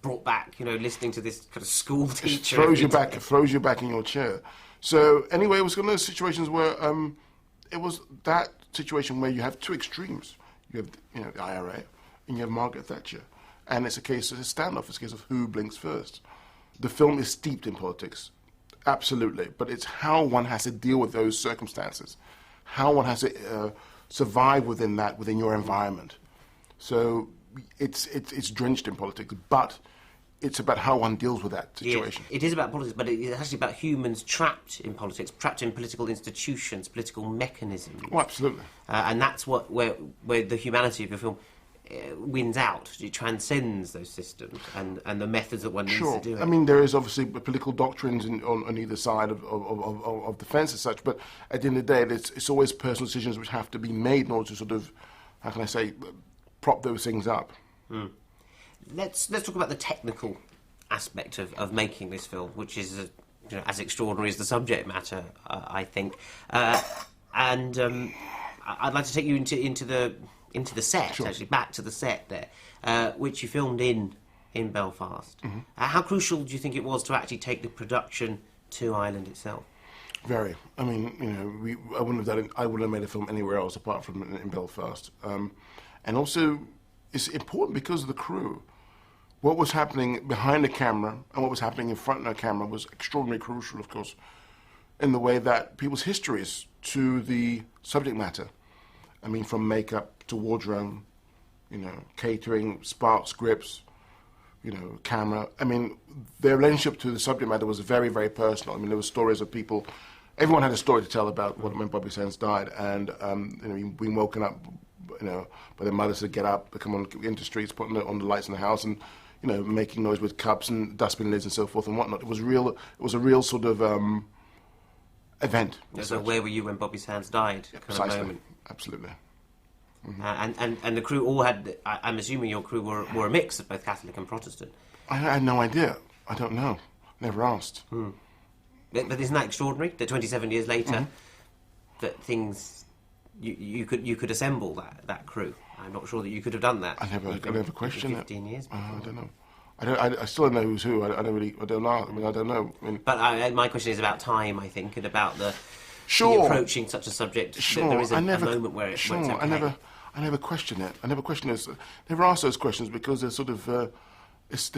brought back, listening to this kind of school teacher. Throws you back in your chair. So anyway, it was one of those situations where it was that situation where you have two extremes. You have the IRA and you have Margaret Thatcher, and it's a case of a standoff. It's a case of who blinks first. The film is steeped in politics, absolutely, but it's how one has to deal with those circumstances, how one has to survive within your environment. So it's drenched in politics, but it's about how one deals with that situation. It is about politics, but it's actually about humans trapped in politics, trapped in political institutions, political mechanisms. Oh, absolutely. And that's where the humanity of your film wins out. It transcends those systems and the methods that one needs to do it. I mean, there is obviously political doctrines on either side of the fence as such, but at the end of the day, it's always personal decisions which have to be made in order to sort of, how can I say, prop those things up. Mm. Let's talk about the technical aspect of making this film, which is as extraordinary as the subject matter, I think. And I'd like to take you into the set, sure. Actually, back to the set there, which you filmed in Belfast. Mm-hmm. How crucial do you think it was to actually take the production to Ireland itself? Very. I mean, I wouldn't have made a film anywhere else apart from in Belfast. And also, it's important because of the crew. What was happening behind the camera and what was happening in front of the camera was extraordinarily crucial, of course, in the way that people's histories to the subject matter. I mean, from makeup to wardrobe, catering, scripts, camera. I mean, their relationship to the subject matter was very, very personal. I mean, there were stories of people. Everyone had a story to tell about when Bobby Sands died, and being woken up, by their mothers to get up, to come into the streets, putting on the lights in the house, and making noise with cups and dustbin lids and so forth and whatnot. It was a real sort of event. So where were you when Bobby Sands died? Yeah, precisely. Absolutely. Mm-hmm. And the crew all had. I'm assuming your crew were a mix of both Catholic and Protestant. I had no idea. I don't know. Never asked. Hmm. But isn't that extraordinary? That 27 years later, that things you could assemble that crew. I'm not sure that you could have done that. I never questioned it. 15 years. I don't know. I still don't know who's who. I don't know. I mean, I don't know. But my question is about time, I think, and about the approaching such a subject. Sure. There is a moment where it's okay. I never question it. I never question this. Never ask those questions because they're sort of they're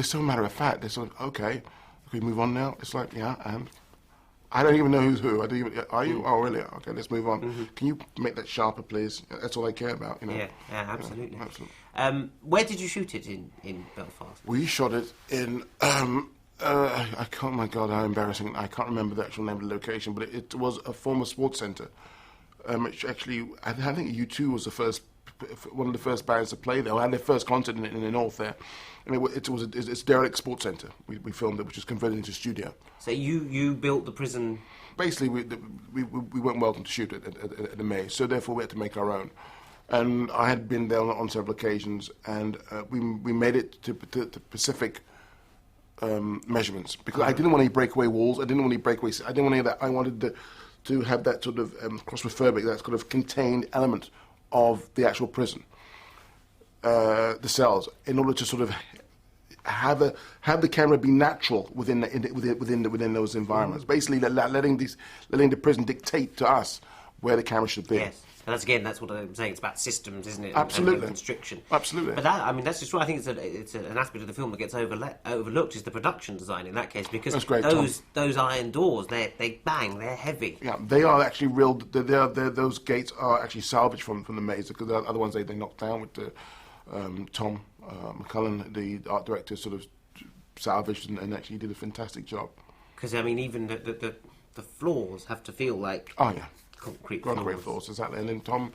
so matter of fact. They're sort of okay. Can we move on now? It's like and I don't even know who's who. Are you? Oh, really? Okay, let's move on. Mm-hmm. Can you make that sharper, please? That's all I care about. Yeah, absolutely. Absolutely. Where did you shoot it in Belfast? We shot it in. I can't. My God, how embarrassing! I can't remember the actual name of the location, but it was a former sports centre. Which actually, I think U2 was one of the first bands to play there. I had their first concert in the north there, and it's a derelict sports centre. We filmed it, which was converted into a studio. So you built the prison. Basically, we weren't welcome to shoot it at the Maze, so therefore we had to make our own. And I had been there on several occasions, and we made it to Pacific measurements because I didn't want any breakaway walls. I didn't want any breakaways. I didn't want any of that. I wanted to have that sort of claustrophobic, that sort of contained element of the actual prison, the cells, in order to sort of have the camera be natural within those environments. Basically, letting the prison dictate to us where the camera should be. Yes. And that's what I'm saying. It's about systems, isn't it? Absolutely. And constriction. Absolutely. But that's just what I think. It's an aspect of the film that gets overlooked is the production design in that case, because that's great, those iron doors, they bang, they're heavy. Yeah, they are actually real. Those gates are actually salvaged from the Maze, because the other ones they knocked down with the Tom McCullen, the art director, sort of salvaged and actually did a fantastic job. Because I mean, even the floors have to feel like concrete floors, exactly. And then Tom,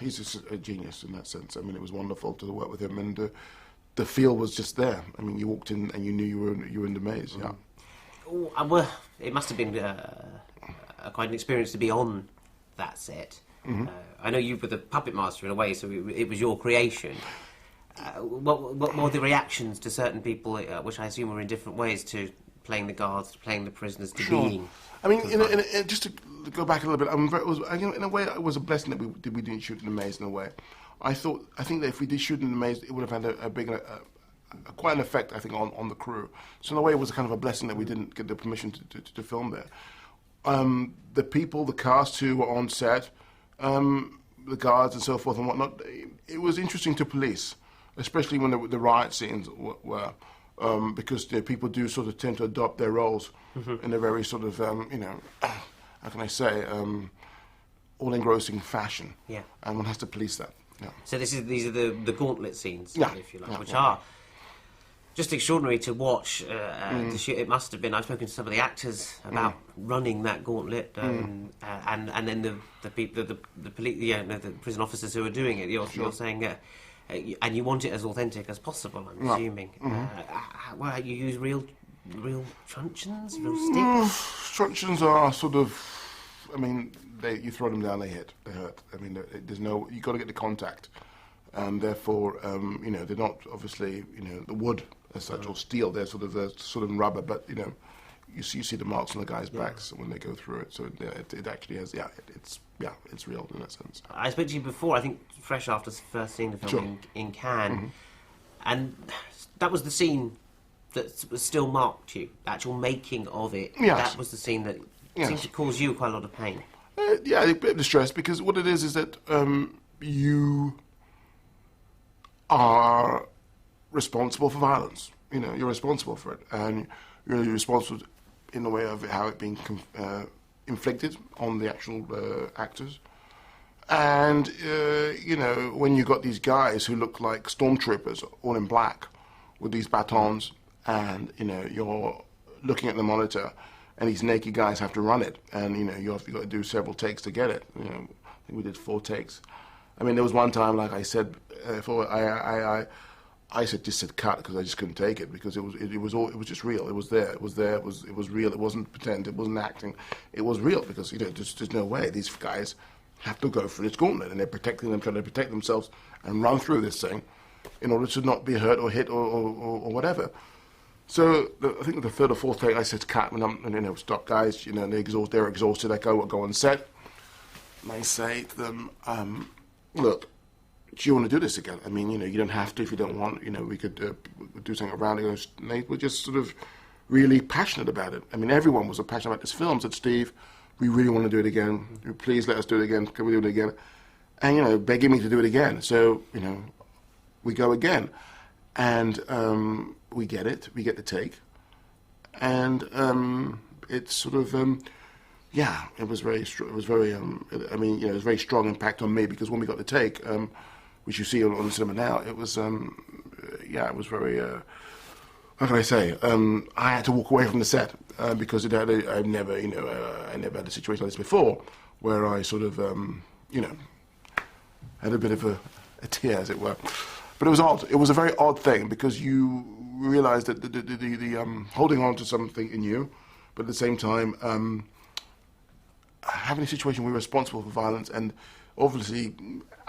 he's just a genius in that sense. I mean, it was wonderful to work with him, and the feel was just there. I mean, you walked in and you knew you were in the Maze. Yeah. Well, it must have been quite an experience to be on that set. Mm-hmm. I know you were the puppet master in a way, so it was your creation. What were the reactions to certain people, which I assume were in different ways, to playing the guards, to playing the prisoners, to being? I mean, just to go back a little bit, in a way, it was a blessing that we didn't shoot in the Maze. In a way, I think that if we did shoot in the Maze, it would have had a quite an effect, I think, on the crew. So in a way, it was kind of a blessing that we didn't get the permission to film there. The people, the cast who were on set, the guards and so forth and whatnot, it was interesting to police, especially when the riot scenes were, because people do sort of tend to adopt their roles in a very sort of, how can I say, all-engrossing fashion. Yeah. And one has to police that. Yeah. So these are the gauntlet scenes, yeah. if you like, which are just extraordinary to watch. It must have been. I've spoken to some of the actors about running that gauntlet, and then the people, the police, the prison officers who are doing it. You're saying, and you want it as authentic as possible. I'm assuming. Well, you use real truncheons, real sticks. Truncheons are sort of. I mean, you throw them down, they hurt. I mean, there's no. You got to get the contact, and therefore, they're not obviously, the wood as such or steel. They're sort of rubber, but you see the marks on the guys' backs when they go through it. So it actually has. It's real in that sense. I spoke to you before. I think fresh after first seeing the film in Cannes, and that was the scene that was still marked you. The actual making of it. Yes. That was the scene that. Seems to cause you quite a lot of pain. A bit of distress, because what it is that you are responsible for violence. You're responsible for it, and you're responsible in the way of how it being inflicted on the actual actors. And when you got these guys who look like stormtroopers, all in black, with these batons, and you're looking at the monitor. And these naked guys have to run it, and you've got to do several takes to get it. I think we did 4 takes. I mean, there was one time, like I said, I just said cut because I just couldn't take it, because it was just real. It was there. It was real. It wasn't pretend. It wasn't acting. It was real, because there's no way these guys have to go through this gauntlet, and they're protecting them, trying to protect themselves, and run through this thing in order to not be hurt or hit or whatever. So I think the 3rd or 4th take, I said cut, and stop, guys. They're exhausted. I go on set, and I say to them, look, do you want to do this again? I mean, you don't have to if you don't want. We could do something around it. And they were just sort of really passionate about it. I mean, everyone was passionate about this film. Said, Steve, we really want to do it again. Please let us do it again. Can we do it again? And begging me to do it again. So we go again, and. We get it. We get the take, and it's sort of it was very. It was very. It was very strong impact on me, because when we got the take, which you see on the cinema now, it was it was very. How can I say? I had to walk away from the set because I never had a situation like this before, where I sort of had a bit of a tear, as it were. But it was odd. It was a very odd thing, because you realised that the holding on to something in you, but at the same time having a situation where we're responsible for violence, and obviously,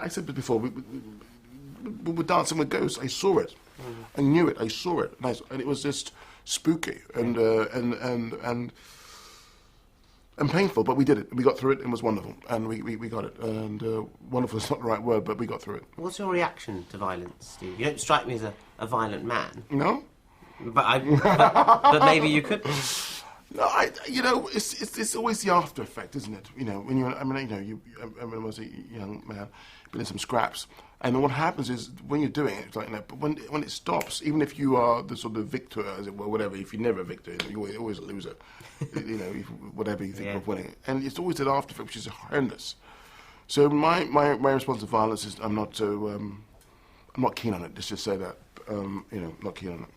I said this before, we were dancing with ghosts. I saw it. I knew it. I saw it, and it was just spooky and painful. But we did it. We got through it. It was wonderful, and we got it. And wonderful is not the right word, but we got through it. What's your reaction to violence, Steve? You don't strike me as a violent man. No, but maybe you could. No, it's always the after effect, isn't it? When you're, when I was a young man, been in some scraps, and what happens is when you're doing it, it's like, but when it stops, even if you are the sort of victor, as it were, whatever, if you're never a victor, you're always a loser, whatever you think of winning, and it's always that after effect, which is horrendous. So my response to violence is I'm not keen on it. Let's just say that, not keen on it.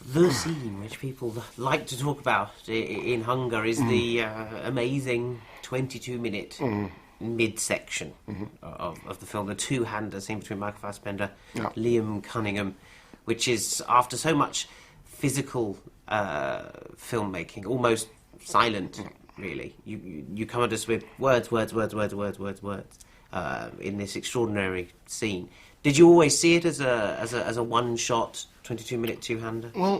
The scene which people like to talk about in Hunger is the amazing 22-minute midsection of the film, the two-hander scene between Michael Fassbender, Liam Cunningham, which is, after so much physical filmmaking, almost silent, really. You come at us with words in this extraordinary scene. Did you always see it as a one-shot 22-minute two-hander? Well,